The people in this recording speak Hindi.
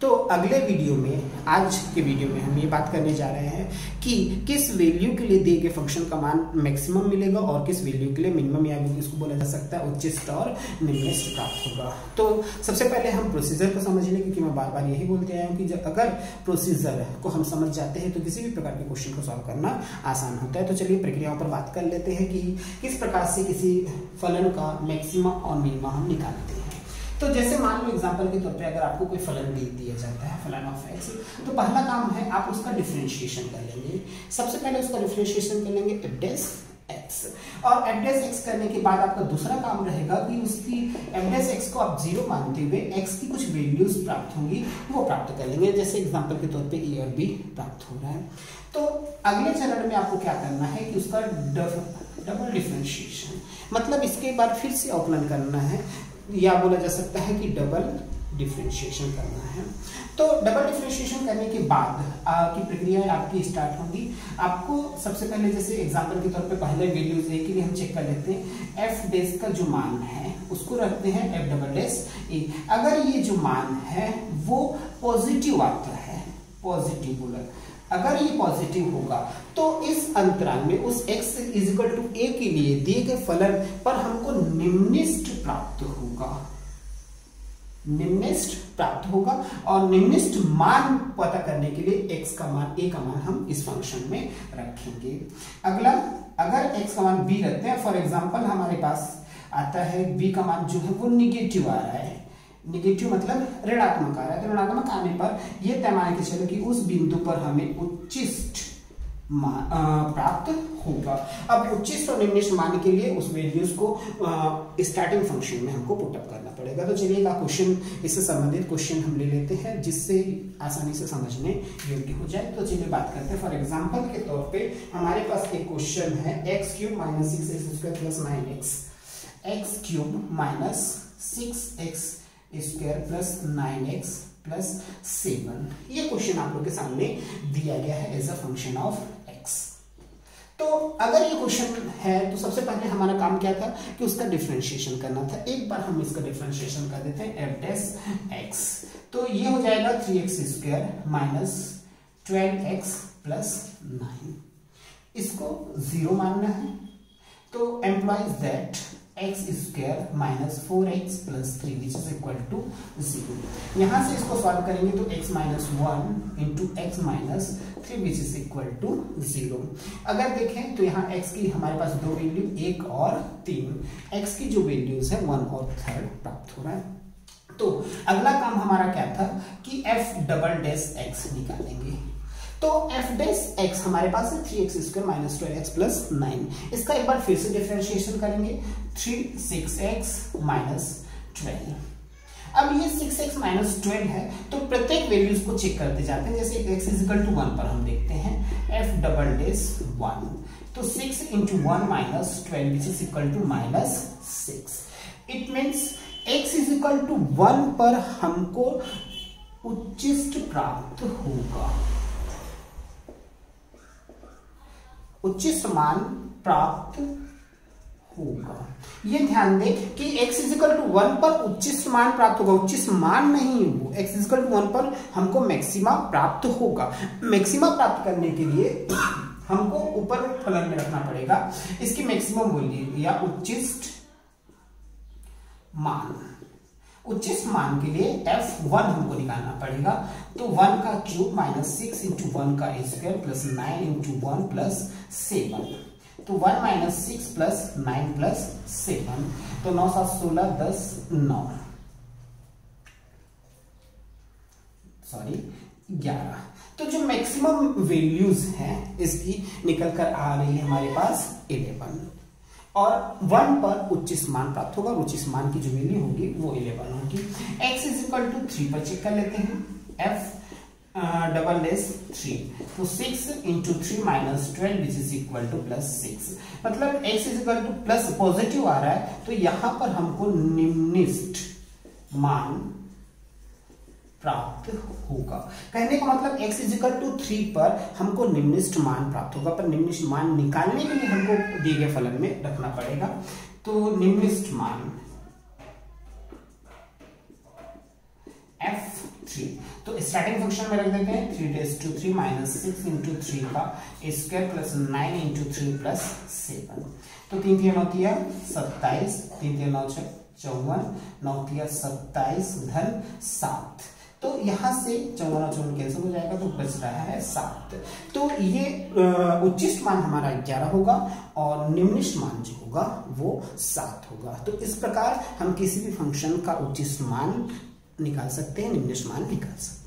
तो अगले वीडियो में, आज के वीडियो में हम ये बात करने जा रहे हैं कि किस वैल्यू के लिए दिए गए फंक्शन का मान मैक्सिमम मिलेगा और किस वैल्यू के लिए मिनिमम या इसको बोला जा सकता है उच्चिष्ट और निम्नलिखित प्राप्त होगा। तो सबसे पहले हम प्रोसीजर को समझ लें, क्योंकि मैं बार बार यही बोलते आया हूँ कि जब अगर प्रोसीजर को हम समझ जाते हैं तो किसी भी प्रकार के क्वेश्चन को सॉल्व करना आसान होता है। तो चलिए प्रक्रियाओं पर बात कर लेते हैं कि किस प्रकार से किसी फलन का मैक्सिमा और मिनिमा हम निकालते हैं। तो जैसे मान लो एग्जांपल के तौर पे अगर आपको कोई फलन दिया जाता है, फलन ऑफ एक्स, तो पहला काम है आप उसका डिफरेंशिएशन कर लेंगे। सबसे पहले उसका डिफरेंशिएशन कर लेंगे एफ डैश एक्स, और एफ डैश एक्स करने के बाद आपका दूसरा काम रहेगा कि उसकी एफ डैश एक्स को आप 0 मानते हुए एक्स की कुछ वैल्यूज प्राप्त होंगी वो प्राप्त कर लेंगे। जैसे एग्जांपल के तौर पे ए और बी प्राप्त हो रहा है। तो अगले चरण में आपको क्या करना है कि उसका डबल डिफरेंशिएशन, मतलब इसके बाद फिर से अवकलन करना है, या बोला जा सकता है कि डबल डिफरेंशिएशन करना है। तो डबल डिफरेंशिएशन करने के बाद की प्रक्रिया आपकी स्टार्ट होगी। आपको सबसे पहले जैसे एग्जांपल के तौर पे पहले वैल्यूज ए के लिए हम चेक कर लेते हैं। एफ डैश का जो मान है उसको रखते हैं एफ डबल डैश ए। अगर ये जो मान है वो पॉजिटिव आता है, पॉजिटिव बोला, अगर ये पॉजिटिव होगा तो इस अंतराल में उस x इक्वल टू a के लिए दिए गए फलन पर हमको निम्नलिखित प्राप्त होगा, निम्नलिखित प्राप्त होगा। और निम्नलिखित मान पता करने के लिए x का मान, a का मान हम इस फंक्शन में रखेंगे। अगला, अगर x का मान b रखते हैं, फॉर एग्जांपल हमारे पास आता है b का मान जो है वो निगेटिव आ रहा है, निगेटिव मतलब ऋणात्मक आ रहा है। तो ऋणात्मक आने पर यह तय मान के चलो कि उस बिंदु पर हमें उच्चिष्ट प्राप्त होगा। अब उच्चिष्ट और निम्नलिखित मान के लिए उस वैल्यूज को स्टार्टिंग फंक्शन में हमको पुट अप करना पड़ेगा। तो चलिए का क्वेश्चन, इससे संबंधित क्वेश्चन हम ले लेते हैं जिससे आसानी से समझने योग्य हो जाए। तो चलिए बात करते हैं। फॉर एग्जांपल के तौर पे हमारे पास एक क्वेश्चन है x cube minus 6x² plus 9x, x cube minus 6x square plus 9x plus 7। ये क्वेश्चन आप लोग के सामने दिया गया है as a function of x। तो अगर ये क्वेश्चन है तो सबसे पहले हमारा काम क्या था कि उसका डिफरेंशिएशन करना था। एक बार हम इसका डिफरेंशिएशन कर देते हैं एफ डैश एक्स, तो ये हो जाएगा 3x square minus 12x plus 9। इसको 0 मानना है, तो implies that x square minus 4x plus 3 which is equal to 0। यहां से इसको सॉल्व करेंगे तो x minus 1 into x minus 3 which is equal to 0। अगर देखें तो यहाँ x की हमारे पास दो वैल्यू 1 और 3, x की जो वैल्यूज है 1 और 3 प्राप्त हो रहा है। तो अगला काम हमारा क्या था कि f डबल डैश x निकालेंगे। तो f डैश x हमारे पास है 3x square minus 12x plus 9। इसका एक बार फिर से डिफरेंशिएशन करेंगे, 6x माइनस 12। अब ये 6x माइनस 12 है तो प्रत्येक वैल्यूज को चेक करते जाते हैं। जैसे x इक्वल टू 1 पर हम देखते हैं f डबल डैश 1, तो 6 into 1 minus 12 which is equal to minus 6। It means x is equal to 1 पर हमको उच्चिष्ट प्राप्त होगा, उच्चिष्ट मान प्राप्त होगा। ये ध्यान दें कि x इक्वल टू 1 पर उच्चिष्ट मान प्राप्त होगा, उच्चिष्ट मान नहीं हो, x इक्वल टू 1 पर हमको मैक्सिमा प्राप्त होगा। मैक्सिमा प्राप्त करने के लिए हमको ऊपर फलन में रखना पड़ेगा इसकी मैक्सिमम वैल्यू या उच्चिष्ट मान। उच्चिष्ट मान के लिए f1 हमको निकालना पड़ेगा, तो 1 का क्यूब माइनस 6 इंटू 1 का स्क्वायर प्लस 9 इंटू 1 प्लस 7, तो 1 माइनस 6 प्लस 9 प्लस 7, तो 9 7 16 10 9 11। तो जो मैक्सिमम वैल्यूज हैं इसकी निकल कर आ रही है हमारे पास 11, और 1 पर उच्चिष्ट मान प्राप्त होगा। उच्चिष्ट मान की जो वैल्यू होगी वो 11 होगी। x इज इक्वल टू 3 पर चेक कर लेते हैं, f डबल डैश 3, तो 6 into 3 minus 12 which is equal to plus 6। मतलब x is equal to plus positive आ रहा है तो यहां पर हमको निम्नलिखित मान प्राप्त होगा। कहने का मतलब x इज इक्वल टू 3 पर हमको निम्नलिखित मान प्राप्त होगा, पर निम्नलिखित मान निकालने के लिए हमको दिए गए फलन में रखना पड़ेगा। तो निम्नलिखित मान f3 3। तो स्टार्टिंग फंक्शन में रख देते हैं 3 रेज टू 3 माइनस 6 इंटू 3 का स्क्वायर प्लस 9 इंटू 3 प्लस 7। तो 3 3 होती है 27, 3 3 9 6 54, 9 3 27 धन 7। तो यहाँ से 54 और 54 कैंसिल हो जाएगा तो बच रहा है 7। तो ये उच्चिष्ट मान हमारा 11 होगा और निम्निष्ट मान जो होगा वो 7 होगा। तो इस प्रकार हम किसी भी फंक्शन का उच्चिष्ट मान निकाल सकते हैं, निम्निष्ट मान निकाल सकते हैं।